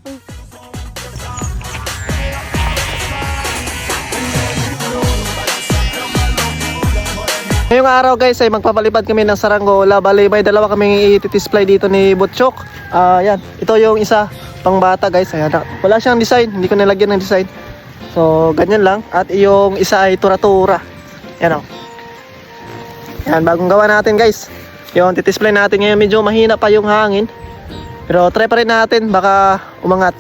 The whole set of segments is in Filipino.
Ngayong araw guys ay magpapalipad kami ng saranggola. Bali may dalawa kaming i-display dito ni Butchok. Yan, ito yung isa pang bata guys. Ayan, wala siyang design, hindi ko nilagyan ng design. So ganyan lang. At yung isa ay tura-tura. Yan o. Yan, bagong gawa natin guys. Yung display natin ngayon, medyo mahina pa yung hangin. Pero try pa rin natin, baka umangat.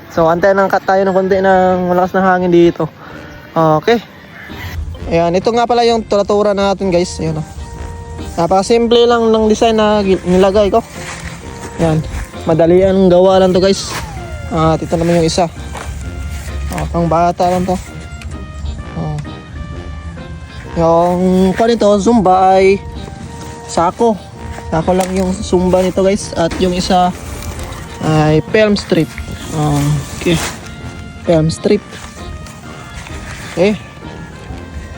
So antayin lang tayo ng konti ng malakas na hangin dito. Okay. Ayan, ito nga pala yung tura-tura natin guys. Ayan o. Napaka-simple lang ng design na nilagay ko. Ayan, madali ang gawa lang to guys. At ito naman yung isa. Pang bata lang to. Yung nito, Zumba ay sako. Sako lang yung Zumba nito guys. At yung isa ay film strip. Okay, film strip. Okay.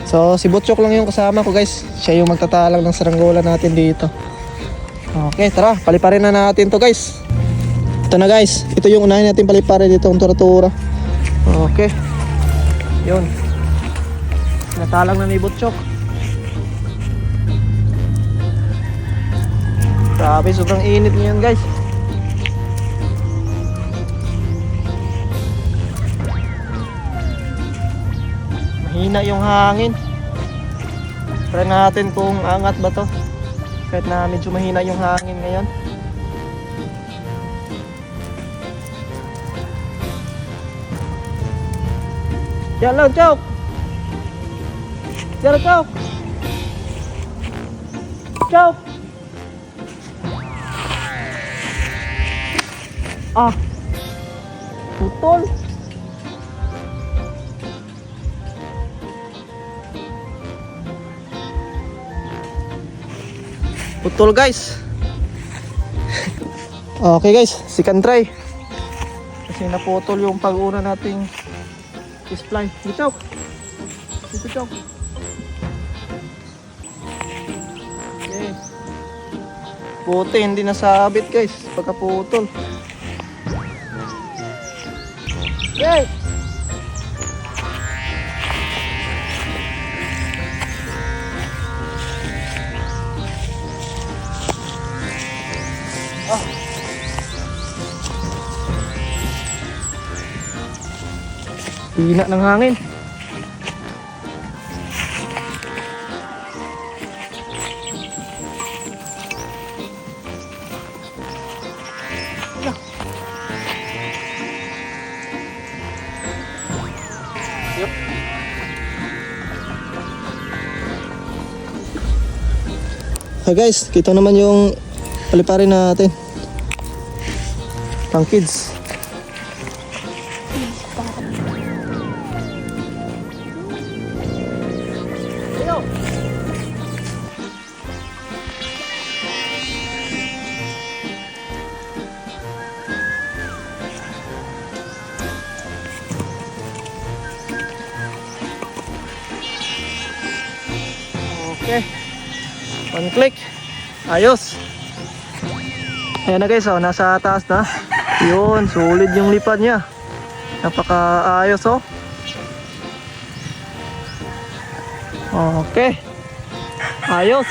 So si Butchok lang yung kasama ko guys. Siya yung magtatalang ng saranggola natin dito. Okay, tara, paliparin na natin to guys. Ito na guys, ito yung unahin natin paliparin dito, ang tura-tura. Okay. Yun. Natalang na ni Butchok. Grabe, sobrang init niyan guys. Mahina yung hangin. Try natin kung angat ba to. Kahit na medyo mahina yung hangin ngayon. Yan lang, Chok! Yan lang, Chok! Chok! Putol! Putol guys. Okay guys, second try. Kasi naputol yung pag-una nating display. Dito, Chok. Okay. Puti, hindi nasabit guys. Pagkaputol. Okay. Hina ng hangin. Yep. Hey guys, kita naman yung paliparin natin. Pang kids. Okay, one click, ayos. Ayan na guys, oh, nasa taas na. Yun, solid yung lipad niya. Napaka ayos oh. Okay, ayos.